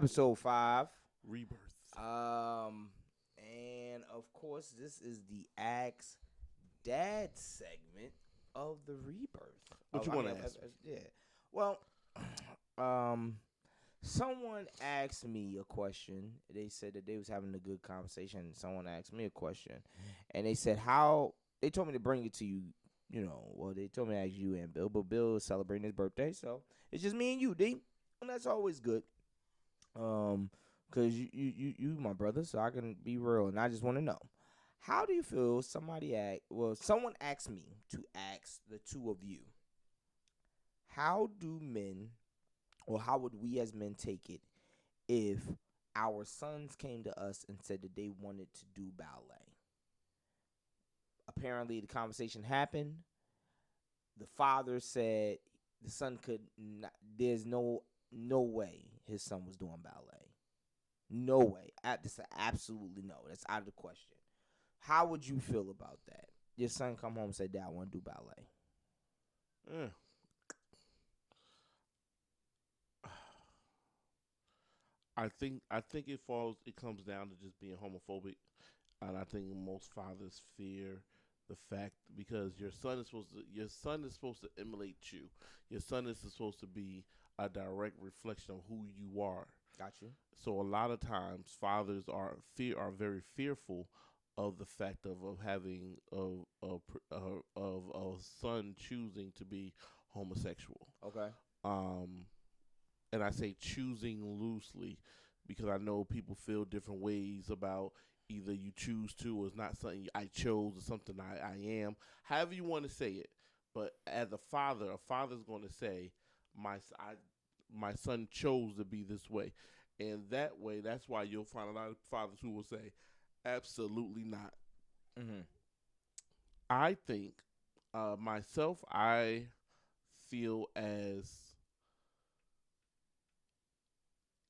episode 5. Rebirth. And of course, this is the Ask Dad segment of the Rebirth. What you want to ask? Yeah. Well, um, someone asked me a question. They said that they was having a good conversation. Someone asked me a question, and they said how they told me to bring it to you. Well, they told me to ask you and Bill, but Bill is celebrating his birthday, so it's just me and you, D, and that's always good. Cause you my brother, so I can be real, and I just want to know, how do you feel? Someone asked me to ask the two of you, how do men, or how would we as men take it if our sons came to us and said that they wanted to do ballet? Apparently, the conversation happened. The father said the son could not, there's no way his son was doing ballet. No way. That's absolutely no. That's out of the question. How would you feel about that? Your son come home and say, "Dad, I want to do ballet." Yeah. I think it comes down to just being homophobic, and I think most fathers fear the fact because your son is supposed to emulate you. Your son is supposed to be a direct reflection of who you are. Got you. So a lot of times fathers are very fearful of the fact of having of a son choosing to be homosexual. Okay. Um, and I say choosing loosely because I know people feel different ways about either you choose to or it's not something I chose or something I am. However you want to say it. But as a father's going to say, my son chose to be this way. And that way, that's why you'll find a lot of fathers who will say, absolutely not. Mhm. I think myself, I feel as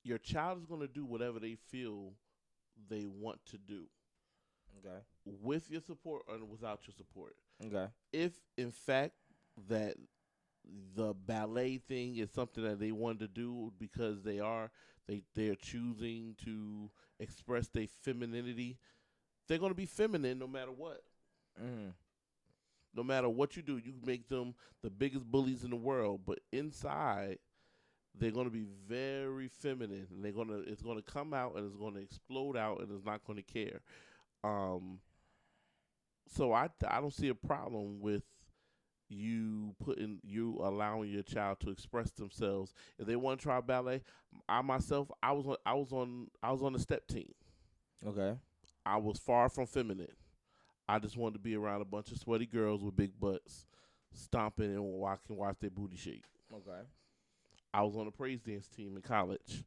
your child is going to do whatever they feel they want to do Okay. with your support or without your support. Okay. If in fact that the ballet thing is something that they want to do because they're choosing to express their femininity, they're going to be feminine no matter what. Mhm. No matter what you do, you make them the biggest bullies in the world, but inside they're going to be very feminine, and it's going to come out and it's going to explode out and it's not going to care. Um, so I don't see a problem with you allowing your child to express themselves. If they want to try ballet, I myself I was on the step team. Okay. I was far from feminine. I just wanted to be around a bunch of sweaty girls with big butts, stomping and watch their booty shake. Okay. I was on a praise dance team in college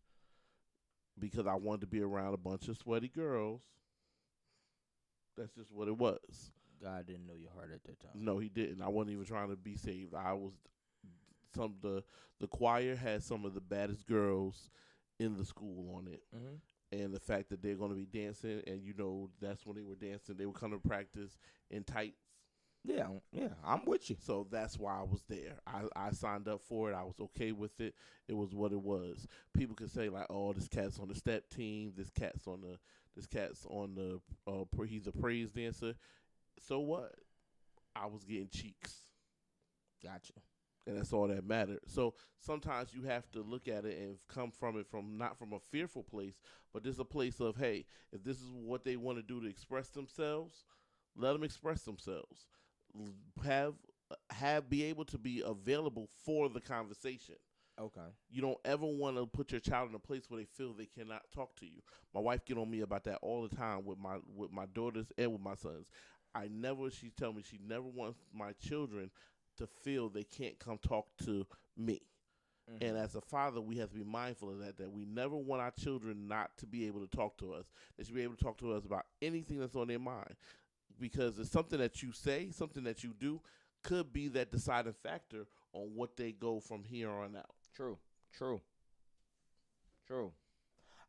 because I wanted to be around a bunch of sweaty girls. That's just what it was. God didn't know your heart at that time. No, he didn't. I wasn't even trying to be saved. I was some the choir had some of the baddest girls in the school on it. Mhm. And the fact that they're going to be dancing, and that's when they were dancing. They would come to practice in tights. Yeah. Yeah. I'm with you. So that's why I was there. I signed up for it. I was okay with it. It was what it was. People could say like, "Oh, this cat's on the step team. This cat's on the he's a praise dancer." So what? I was getting cheeks, Gotcha. and that's all that mattered. So sometimes you have to look at it and come from it from not from a fearful place, but there's a place of, hey, if this is what they want to do to express themselves, let them express themselves. Have be able to be available for the conversation. Okay. You don't ever want to put your child in a place where they feel they cannot talk to you. My wife get on me about that all the time with my daughters and with my sons. She tell me she never wants my children to feel they can't come talk to me. And Mhm. as a father, we have to be mindful of that we never want our children not to be able to talk to us. They should be able to talk to us about anything that's on their mind. Because it's something that you say, something that you do, could be that deciding factor on what they go from here on out. True. True. True.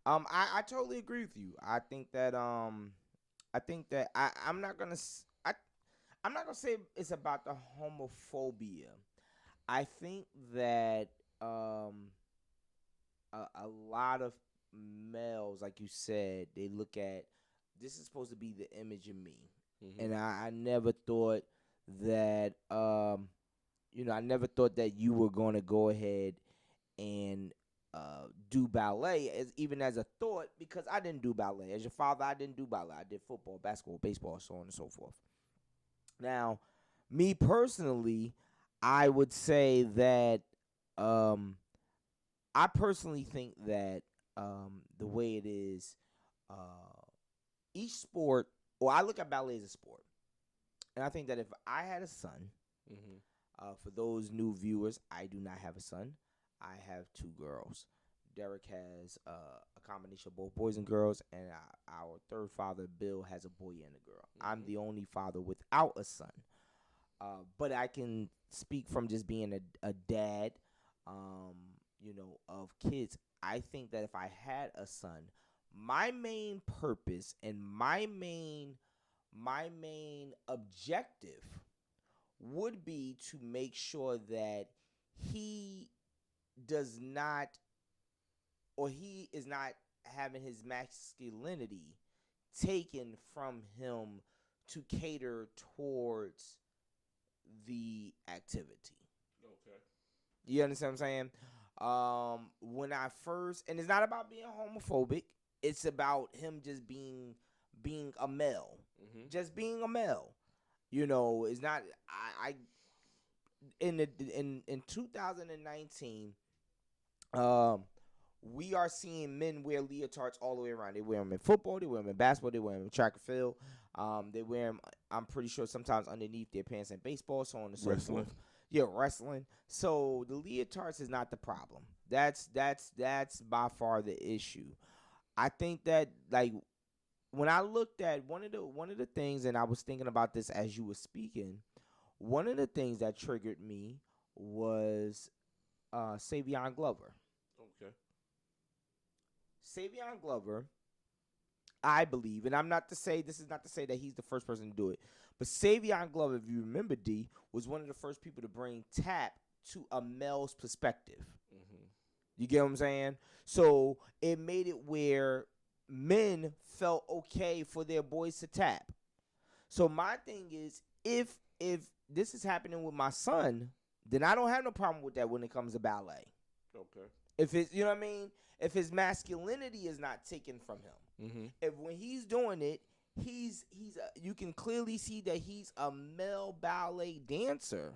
I totally agree with you. I think that I'm not gonna I'm not gonna say it's about the homophobia. I think that a lot of males, like you said, they look at this is supposed to be the image of me, and I never thought that I never thought that you were going to go ahead and do ballet even as a thought, because I didn't do ballet. As your father, I didn't do ballet. I did football, basketball, baseball, so on and so forth. Now, me personally, I would say that um, I personally think that the way it is, each sport, or I look at ballet as a sport, and I think that if I had a son, for those new viewers, I do not have a son. I have two girls. Derek has a combination of both boys and girls, and our third father, Bill, has a boy and a girl. I'm the only father without a son. But I can speak from just being a dad, of kids. I think that if I had a son, my main purpose and my main objective would be to make sure that he does not, or he is not having his masculinity taken from him to cater towards the activity. Okay. You understand what I'm saying? When I first, and it's not about being homophobic, it's about him just being a male, just being a male. It's not. I in 2019, we are seeing men wear leotards all the way around. They wear them in football, they wear them in basketball, they wear them in track and field. They wear them, I'm pretty sure, sometimes underneath their pants in baseball, so on and so forth. Yeah, wrestling. So the leotards is not the problem. That's by far the issue. I think that, like, when I looked at one of the things, and I was thinking about this as you were speaking, one of the things that triggered me was Savion Glover. Okay. Savion Glover, I believe, and this is not to say that he's the first person to do it, but Savion Glover, if you remember, D, was one of the first people to bring tap to a male's perspective. You get what I'm saying? So it made it where men felt okay for their boys to tap. So my thing is, if this is happening with my son, then I don't have no problem with that when it comes to ballet. Okay. If it's, you know what I mean? If his masculinity is not taken from him, if when he's doing it, you can clearly see that he's a male ballet dancer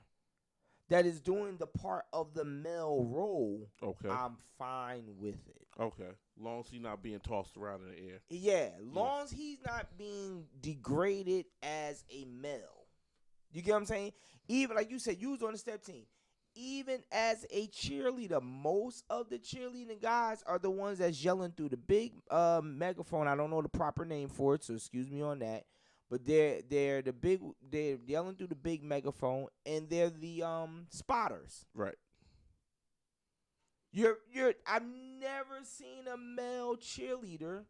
that is doing the part of the male role. Okay. I'm fine with it. Okay. Long as he's not being tossed around in the air. Yeah, long as he's not being degraded as a male. You get what I'm saying? Even like you said, you was on the step team. Even as a cheerleader, most of the cheerleading guys are the ones that's yelling through the big megaphone. I don't know the proper name for it, so excuse me on that. But they're yelling through the big megaphone, and they're the spotters. Right. I've never seen a male cheerleader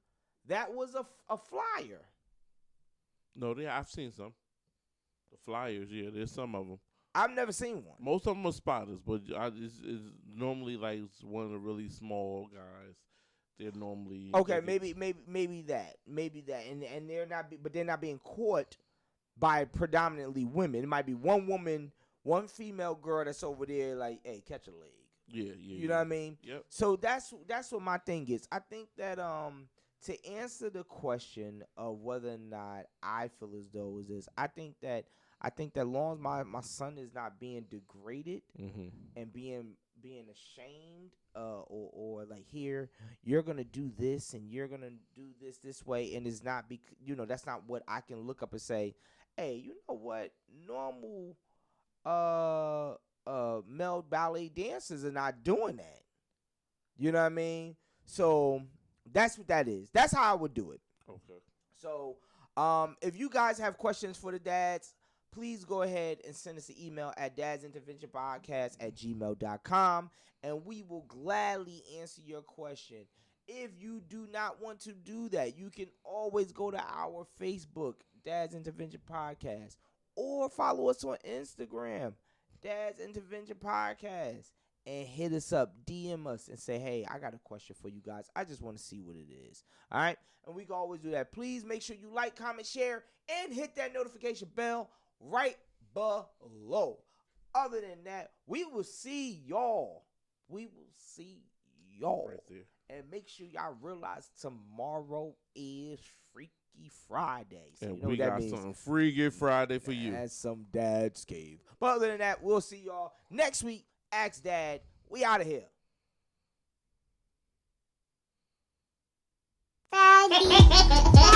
that was a flyer. No, I've seen some. The flyers, yeah, there's some of them. I've never seen one. Most of them are spotters, but it's normally like one of the really small guys. They're normally okay. Maybe that, and they're not, but they're not being caught by predominantly women. It might be one woman, one female girl that's over there, like, hey, catch a leg. Yeah. You know what I mean? Yep. So that's what my thing is. I think that to answer the question of whether or not I feel as though is this, I think that long as my son is not being degraded and being ashamed, or like, here, you're gonna do this and you're gonna do this way, and it's not that's not what I can look up and say, hey, you know what, normal male ballet dancers are not doing that. You know what I mean? So that's what that is. That's how I would do it. Okay. So if you guys have questions for the dads, please go ahead and send us an email at dadsinterventionpodcast@gmail.com, and we will gladly answer your question. If you do not want to do that, you can always go to our Facebook, Dad's Intervention Podcast, or follow us on Instagram, Dad's Intervention Podcast. and hit us up, DM us, and say, hey, I got a question for you guys. I just want to see what it is. All right? And we can always do that. Please make sure you like, comment, share, and hit that notification bell right below. Other than that, we will see y'all. We will see y'all. Right there. And make sure y'all realize tomorrow is Freaky Friday. So And you know we what that got means. something Freaky Friday for you. That's some dad's cave. But other than that, we'll see y'all next week. Ask Dad. We out of here. Daddy.